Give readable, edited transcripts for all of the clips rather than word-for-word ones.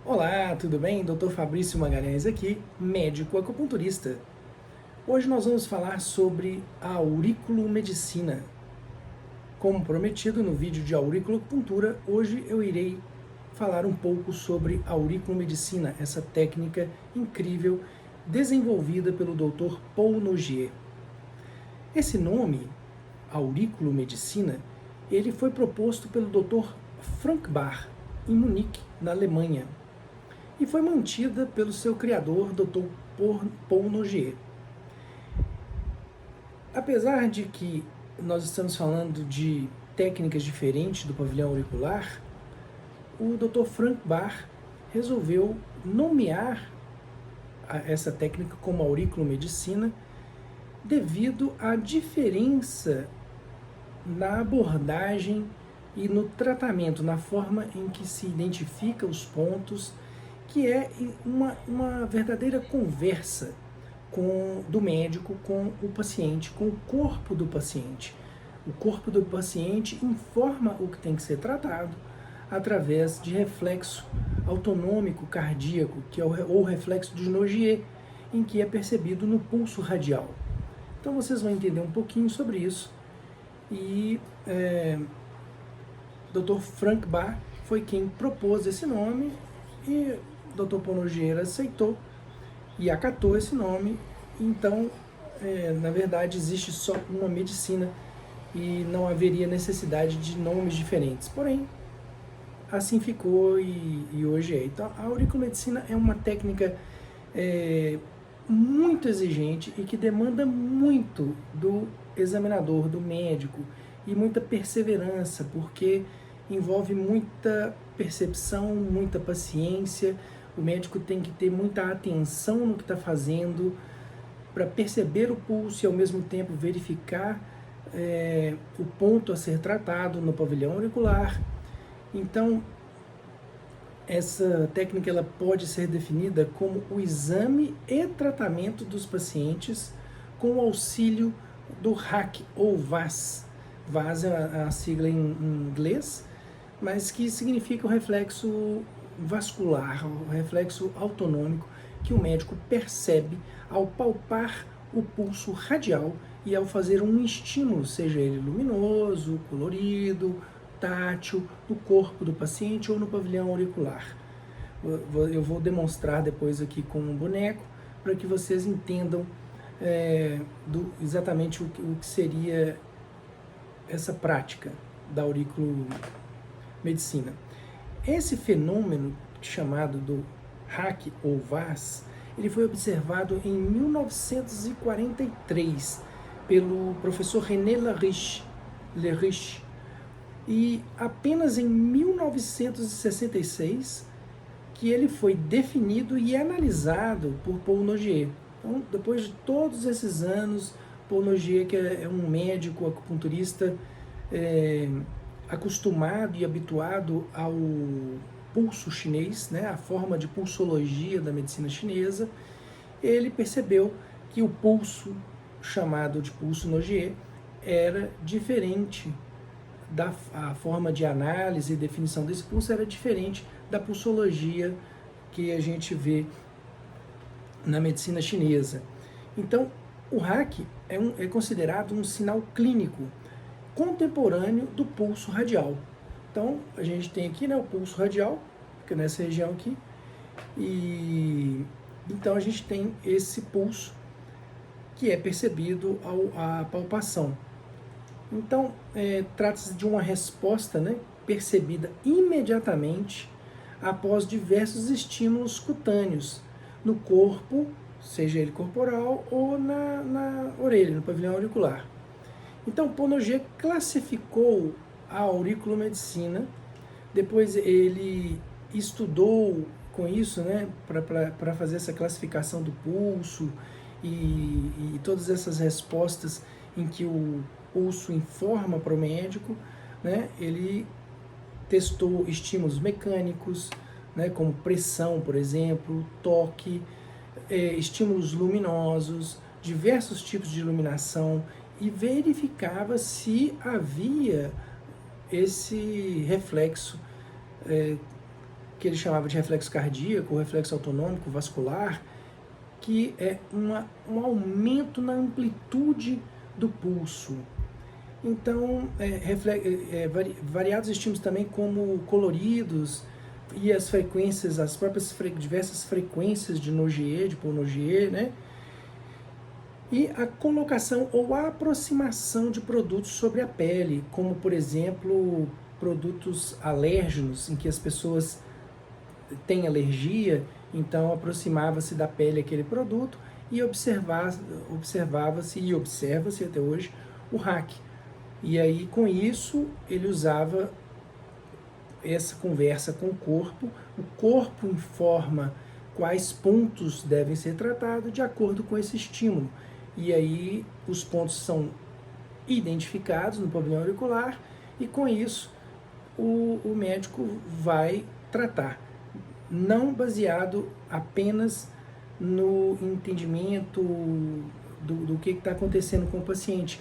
Olá, tudo bem? Dr. Fabrício Magalhães aqui, médico acupunturista. Hoje nós vamos falar sobre a auriculomedicina. Como prometido no vídeo de auriculopuntura, hoje eu irei falar um pouco sobre a auriculomedicina, essa técnica incrível desenvolvida pelo Dr. Paul Nogier. Esse nome, auriculomedicina, ele foi proposto pelo Dr. Frank Bach, em Munique, na Alemanha, e foi mantida pelo seu criador, Dr. Paul Nogier. Apesar de que nós estamos falando de técnicas diferentes do pavilhão auricular, o Dr. Frank Bach resolveu nomear essa técnica como auriculomedicina devido à diferença na abordagem e no tratamento, na forma em que se identifica os pontos, que é uma verdadeira conversa do médico com o paciente, com o corpo do paciente. O corpo do paciente informa o que tem que ser tratado através de reflexo autonômico cardíaco, que é o reflexo de Nogier, em que é percebido no pulso radial. Então vocês vão entender um pouquinho sobre isso. E Dr. Frank Bach foi quem propôs esse nome e Dr. Paul Nogier aceitou e acatou esse nome. Então, na verdade, existe só uma medicina e não haveria necessidade de nomes diferentes. Porém, assim ficou e hoje é. Então, a auriculomedicina é uma técnica muito exigente e que demanda muito do examinador, do médico, e muita perseverança, porque envolve muita percepção, muita paciência. O médico tem que ter muita atenção no que está fazendo para perceber o pulso e ao mesmo tempo verificar o ponto a ser tratado no pavilhão auricular. Então, essa técnica ela pode ser definida como o exame e tratamento dos pacientes com o auxílio do RAC ou VAS. VAS é a sigla em inglês, mas que significa o reflexo vascular, o reflexo autonômico que o médico percebe ao palpar o pulso radial e ao fazer um estímulo, seja ele luminoso, colorido, tátil, no corpo do paciente ou no pavilhão auricular. Eu vou demonstrar depois aqui com um boneco para que vocês entendam exatamente o que seria essa prática da auriculomedicina. Esse fenômeno chamado do RAC ou VAS, ele foi observado em 1943 pelo professor René Leriche, e apenas em 1966 que ele foi definido e analisado por Paul Nogier. Então, depois de todos esses anos, Paul Nogier, que é um médico acupunturista acostumado e habituado ao pulso chinês, né, a forma de pulsologia da medicina chinesa, ele percebeu que o pulso, chamado de pulso Nogier, era diferente a forma de análise e definição desse pulso era diferente da pulsologia que a gente vê na medicina chinesa. Então, o RAC é considerado um sinal clínico contemporâneo do pulso radial. Então, a gente tem aqui, né, o pulso radial, que é nessa região aqui, e então a gente tem esse pulso que é percebido à palpação. Então, trata-se de uma resposta, né, percebida imediatamente após diversos estímulos cutâneos no corpo, seja ele corporal ou na orelha, no pavilhão auricular. Então, Paul Nogier classificou a auriculomedicina, depois ele estudou com isso, né, para fazer essa classificação do pulso e todas essas respostas em que o pulso informa para o médico, né, ele testou estímulos mecânicos, né, como pressão, por exemplo, toque, estímulos luminosos, diversos tipos de iluminação, e verificava se havia esse reflexo que ele chamava de reflexo cardíaco, reflexo autonômico, vascular, que é um aumento na amplitude do pulso. Então, variados estímulos também, como coloridos e as frequências, as próprias diversas frequências de Nogier, de Paul Nogier, né? E a colocação ou a aproximação de produtos sobre a pele, como, por exemplo, produtos alérgenos, em que as pessoas têm alergia, então aproximava-se da pele aquele produto e observava-se e observa-se até hoje o RAC. E aí, com isso, ele usava essa conversa com o corpo informa quais pontos devem ser tratados de acordo com esse estímulo. E aí, os pontos são identificados no pavilhão auricular e, com isso, o médico vai tratar. Não baseado apenas no entendimento do que está acontecendo com o paciente,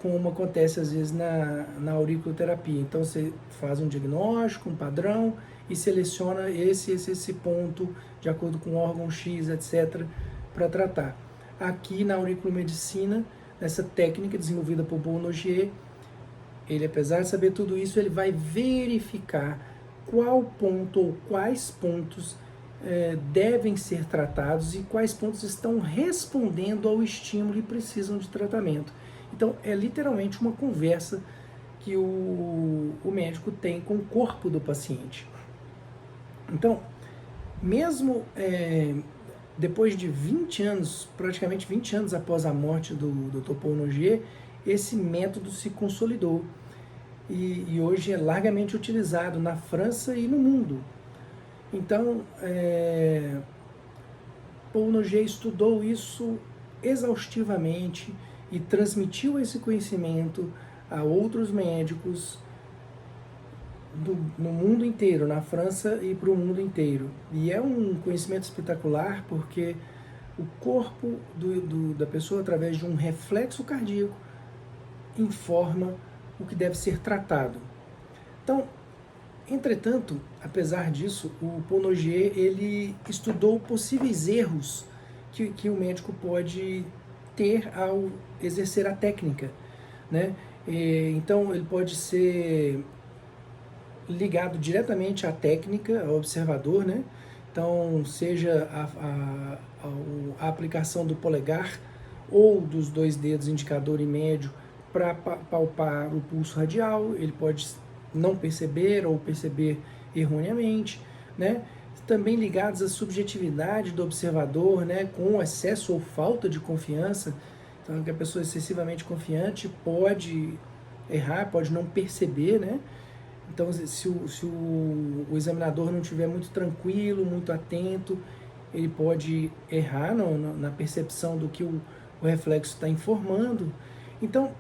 como acontece às vezes na auriculoterapia. Então você faz um diagnóstico, um padrão e seleciona esse ponto de acordo com o órgão X, etc., para tratar. Aqui na auriculomedicina, nessa técnica desenvolvida por Paul Nogier, ele, apesar de saber tudo isso, ele vai verificar qual ponto ou quais pontos devem ser tratados e quais pontos estão respondendo ao estímulo e precisam de tratamento. Então, é literalmente uma conversa que o médico tem com o corpo do paciente. Então, mesmo depois de 20 anos, praticamente 20 anos após a morte do Dr. Paul Nogier, esse método se consolidou e hoje é largamente utilizado na França e no mundo. Então, Paul Nogier estudou isso exaustivamente e transmitiu esse conhecimento a outros médicos no mundo inteiro, na França e para o mundo inteiro. E é um conhecimento espetacular porque o corpo da pessoa, através de um reflexo cardíaco, informa o que deve ser tratado. Então, entretanto, apesar disso, o Paul Nogier, ele estudou possíveis erros que o médico pode ter ao exercer a técnica, né? Então, ele pode ser ligado diretamente à técnica, ao observador, né? Então, seja a aplicação do polegar ou dos dois dedos, indicador e médio, para palpar o pulso radial, ele pode não perceber ou perceber erroneamente, né? Também ligados à subjetividade do observador, né? Com excesso ou falta de confiança. Então, que a pessoa excessivamente confiante pode errar, pode não perceber, né? Então, se o examinador não estiver muito tranquilo, muito atento, ele pode errar na percepção do que o reflexo está informando. Então,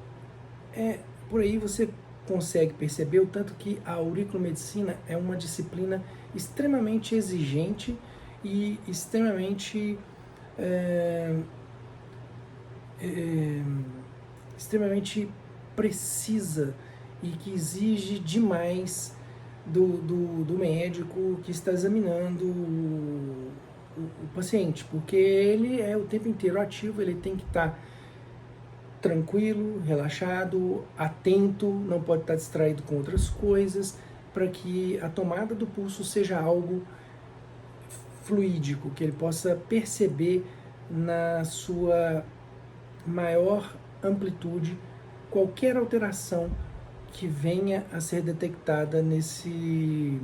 por aí você consegue perceber o tanto que a auriculomedicina é uma disciplina extremamente exigente e extremamente precisa e que exige demais do médico que está examinando o paciente, porque ele é o tempo inteiro ativo, ele tem que estar tranquilo, relaxado, atento, não pode estar distraído com outras coisas, para que a tomada do pulso seja algo fluídico, que ele possa perceber na sua maior amplitude qualquer alteração que venha a ser detectada nesse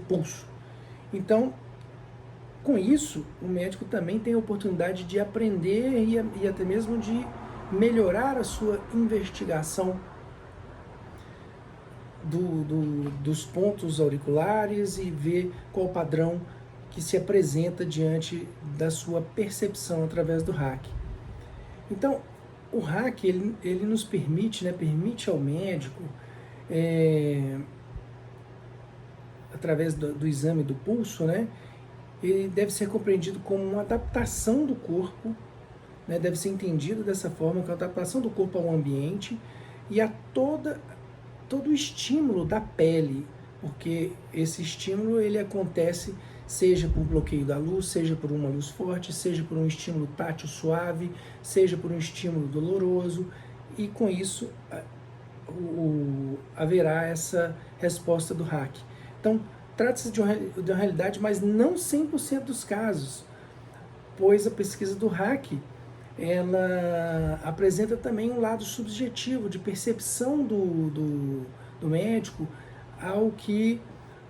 pulso. Então, com isso, o médico também tem a oportunidade de aprender e até mesmo de melhorar a sua investigação dos pontos auriculares e ver qual o padrão que se apresenta diante da sua percepção através do RAC. Então, o RAC, ele nos permite, né, permite ao médico, através do exame do pulso, né, ele deve ser compreendido como uma adaptação do corpo, né, deve ser entendido dessa forma, que é a adaptação do corpo ao ambiente e a todo o estímulo da pele, porque esse estímulo ele acontece seja por bloqueio da luz, seja por uma luz forte, seja por um estímulo tátil suave, seja por um estímulo doloroso, e com isso haverá essa resposta do hack. Então, trata-se de uma realidade, mas não 100% dos casos, pois a pesquisa do hack ela apresenta também um lado subjetivo de percepção do médico ao que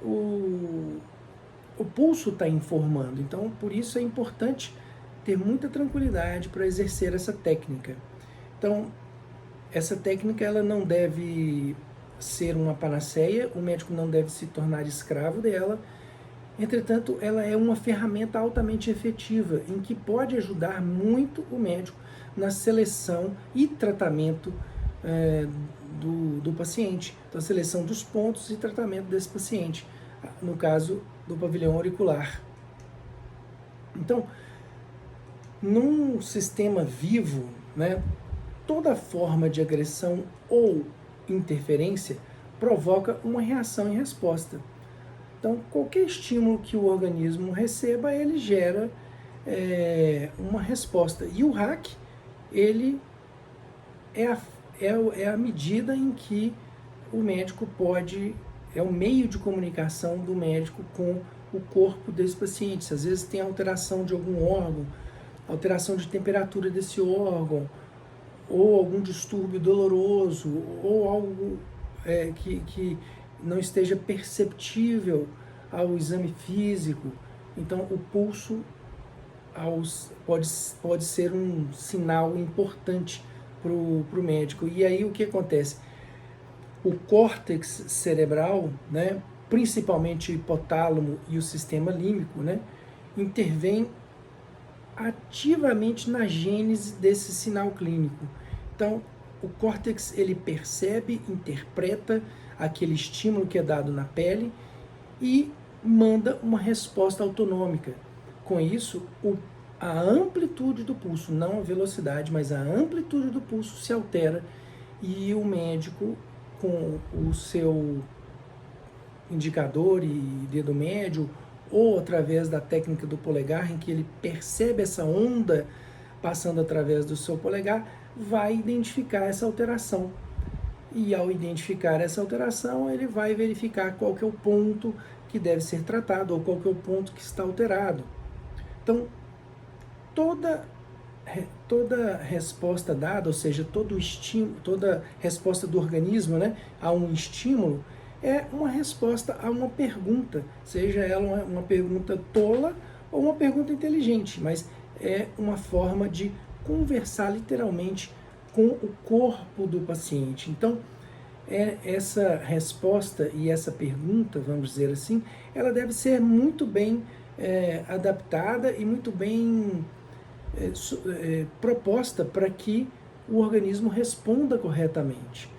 o pulso está informando. Então, por isso é importante ter muita tranquilidade para exercer essa técnica. Então, essa técnica ela não deve ser uma panaceia, o médico não deve se tornar escravo dela. Entretanto, ela é uma ferramenta altamente efetiva, em que pode ajudar muito o médico na seleção e tratamento do paciente, então, a seleção dos pontos e tratamento desse paciente, no caso do pavilhão auricular. Então, num sistema vivo, né, toda forma de agressão ou interferência provoca uma reação e resposta. Então, qualquer estímulo que o organismo receba, ele gera uma resposta. E o hack, ele é a medida em que o médico pode, é o meio de comunicação do médico com o corpo desse paciente. Às vezes tem alteração de algum órgão, alteração de temperatura desse órgão, ou algum distúrbio doloroso, ou algo que não esteja perceptível ao exame físico. Então, o pulso pode ser um sinal importante para o médico. E aí, o que acontece? O córtex cerebral, né, principalmente o hipotálamo e o sistema límbico, né, intervém ativamente na gênese desse sinal clínico. Então, o córtex ele percebe, interpreta aquele estímulo que é dado na pele e manda uma resposta autonômica. Com isso, a amplitude do pulso, não a velocidade, mas a amplitude do pulso se altera e o médico, com o seu indicador e dedo médio, ou através da técnica do polegar, em que ele percebe essa onda passando através do seu polegar, vai identificar essa alteração. E ao identificar essa alteração, ele vai verificar qual que é o ponto que deve ser tratado, ou qual que é o ponto que está alterado. Então, toda resposta dada, ou seja, todo estímulo, toda resposta do organismo, né, a um estímulo, é uma resposta a uma pergunta, seja ela uma pergunta tola ou uma pergunta inteligente, mas é uma forma de conversar literalmente com o corpo do paciente. Então, essa resposta e essa pergunta, vamos dizer assim, ela deve ser muito bem adaptada e muito bem proposta para que o organismo responda corretamente.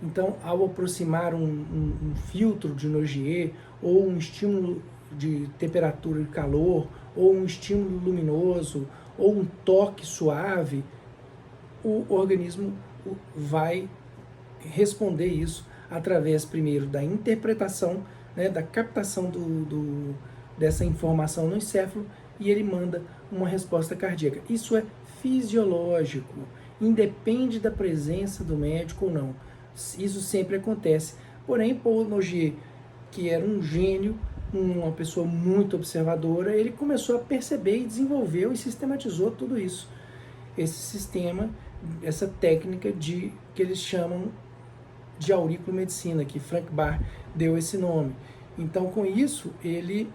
Então, ao aproximar um filtro de Nogier, ou um estímulo de temperatura e calor, ou um estímulo luminoso, ou um toque suave, o organismo vai responder isso através, primeiro, da interpretação, né, da captação dessa informação no encéfalo, e ele manda uma resposta cardíaca. Isso é fisiológico, independe da presença do médico ou não. Isso sempre acontece. Porém, Paul Nogier, que era um gênio, uma pessoa muito observadora, ele começou a perceber e desenvolveu e sistematizou tudo isso. Esse sistema, essa técnica que eles chamam de auriculomedicina, que Frank Barr deu esse nome. Então, com isso, ele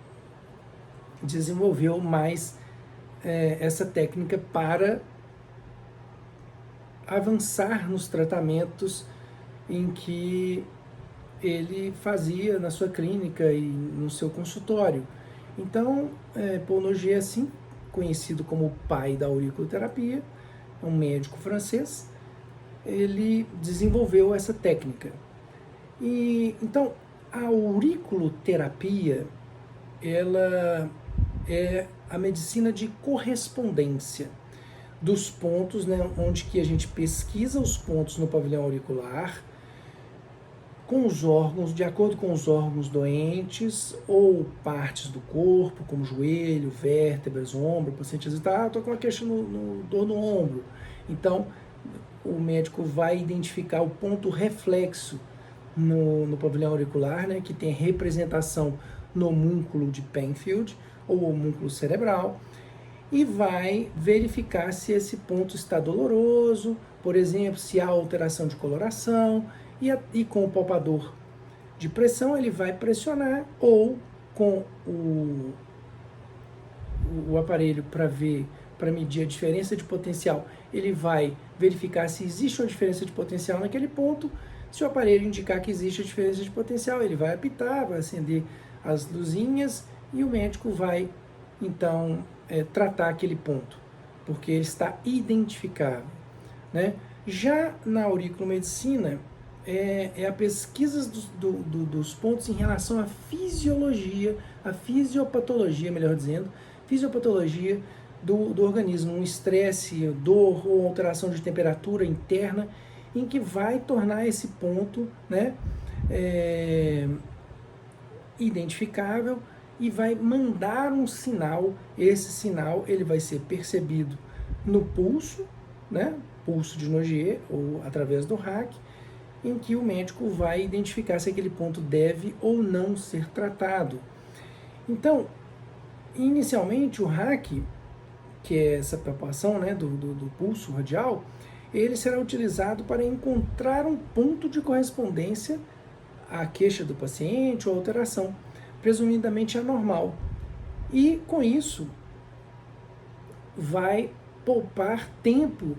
desenvolveu mais essa técnica para avançar nos tratamentos em que ele fazia na sua clínica e no seu consultório. Então, Paul Nogier, assim, conhecido como o pai da auriculoterapia, um médico francês, ele desenvolveu essa técnica. E então, a auriculoterapia, ela é a medicina de correspondência dos pontos, né, onde que a gente pesquisa os pontos no pavilhão auricular, com os órgãos, de acordo com os órgãos doentes ou partes do corpo, como joelho, vértebras, ombro. O paciente às vezes está, estou com uma queixa dor no ombro. Então, o médico vai identificar o ponto reflexo no pavilhão auricular, né, que tem representação no homúnculo de Penfield, ou homúnculo cerebral, e vai verificar se esse ponto está doloroso, por exemplo, se há alteração de coloração, e com o palpador de pressão ele vai pressionar, ou com o aparelho para medir a diferença de potencial, ele vai verificar se existe uma diferença de potencial naquele ponto. Se o aparelho indicar que existe a diferença de potencial, ele vai apitar, vai acender as luzinhas e o médico vai, então, tratar aquele ponto, porque ele está identificável, né? Já na auriculomedicina, é a pesquisa dos pontos em relação à fisiologia, à fisiopatologia, melhor dizendo, fisiopatologia do organismo, um estresse, dor ou alteração de temperatura interna, em que vai tornar esse ponto, né, identificável e vai mandar um sinal. Esse sinal ele vai ser percebido no pulso, né, pulso de Nogier ou através do RAC, em que o médico vai identificar se aquele ponto deve ou não ser tratado. Então, inicialmente o RAC, que é essa palpação, né, do pulso radial, ele será utilizado para encontrar um ponto de correspondência à queixa do paciente ou alteração, presumidamente anormal. E com isso vai poupar tempo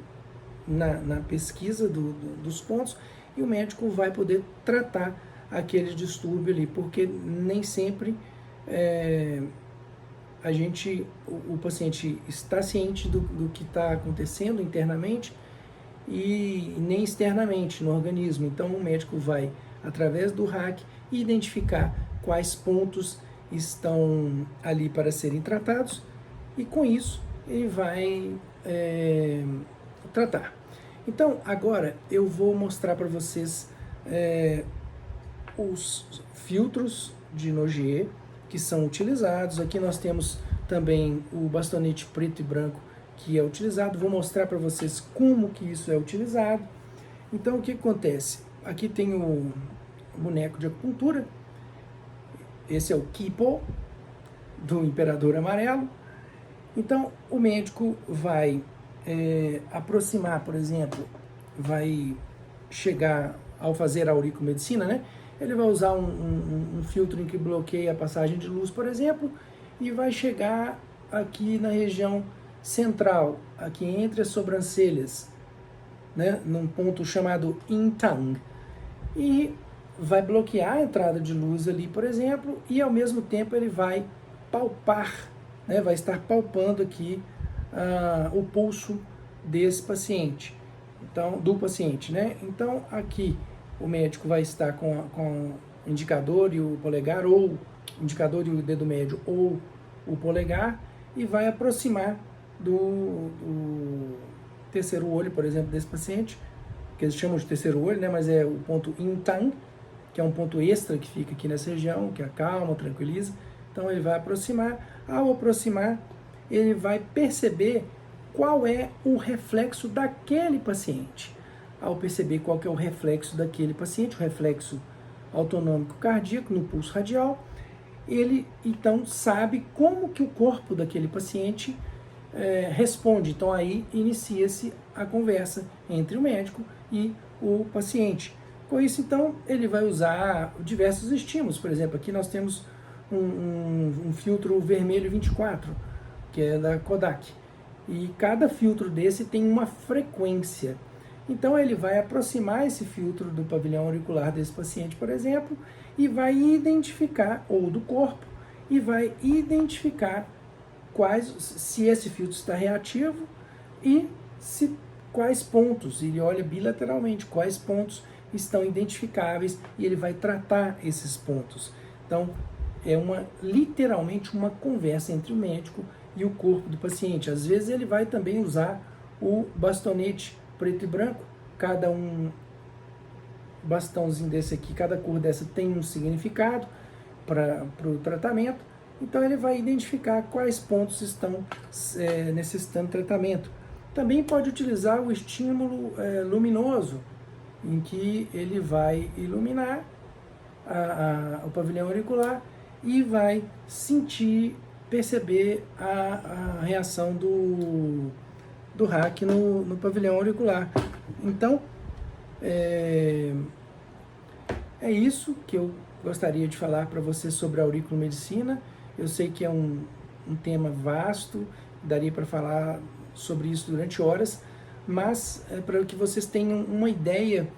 na pesquisa dos pontos, e o médico vai poder tratar aquele distúrbio ali, porque nem sempre o paciente está ciente do que está acontecendo internamente e nem externamente no organismo. Então o médico vai, através do RAC, identificar quais pontos estão ali para serem tratados, e com isso ele vai tratar. Então agora eu vou mostrar para vocês os filtros de Nogier que são utilizados. Aqui nós temos também o bastonete preto e branco que é utilizado. Vou mostrar para vocês como que isso é utilizado. Então o que acontece? Aqui tem o boneco de acupuntura. Esse é o Kipo do Imperador Amarelo. Então o médico vai aproximar, por exemplo, vai chegar ao fazer a auriculomedicina, né? Ele vai usar um filtro em que bloqueia a passagem de luz, por exemplo, e vai chegar aqui na região central, aqui entre as sobrancelhas, né? Num ponto chamado Intang, e vai bloquear a entrada de luz ali, por exemplo, e ao mesmo tempo ele vai palpar, né? Vai estar palpando aqui o pulso desse paciente, então, do paciente, né? Então aqui o médico vai estar com o indicador e o polegar, ou o indicador e o dedo médio, ou o polegar, e vai aproximar do terceiro olho, por exemplo, desse paciente, que eles chamam de terceiro olho, né? Mas é o ponto Intang, que é um ponto extra que fica aqui nessa região, que acalma, tranquiliza. Então ele vai aproximar. Ao aproximar, ele vai perceber qual é o reflexo daquele paciente. Ao perceber qual que é o reflexo daquele paciente, o reflexo autonômico cardíaco no pulso radial, ele então sabe como que o corpo daquele paciente responde. Então aí inicia-se a conversa entre o médico e o paciente. Com isso, então, ele vai usar diversos estímulos. Por exemplo, aqui nós temos um filtro vermelho 24, que é da Kodak. E cada filtro desse tem uma frequência. Então ele vai aproximar esse filtro do pavilhão auricular desse paciente, por exemplo, e vai identificar, ou do corpo, e vai identificar se esse filtro está reativo e quais pontos. Ele olha bilateralmente quais pontos estão identificáveis e ele vai tratar esses pontos. Então é literalmente uma conversa entre o médico e o corpo do paciente. Às vezes ele vai também usar o bastonete preto e branco, cada um bastãozinho desse aqui, cada cor dessa tem um significado para o tratamento, então ele vai identificar quais pontos estão necessitando tratamento. Também pode utilizar o estímulo luminoso, em que ele vai iluminar o pavilhão auricular e vai sentir, perceber a reação do RAC no pavilhão auricular. Então, é isso que eu gostaria de falar para você sobre a auriculomedicina. Eu sei que é um tema vasto, daria para falar sobre isso durante horas, mas para que vocês tenham uma ideia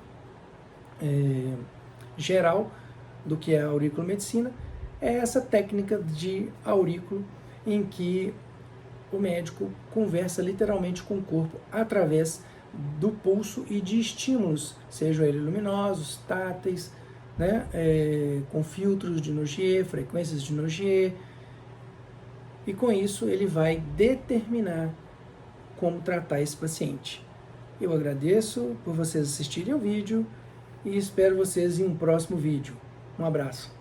geral do que é a auriculomedicina, é essa técnica de aurículo em que o médico conversa literalmente com o corpo através do pulso e de estímulos, sejam eles luminosos, táteis, né, com filtros de Nogier, frequências de Nogier, e com isso ele vai determinar como tratar esse paciente. Eu agradeço por vocês assistirem o vídeo e espero vocês em um próximo vídeo. Um abraço.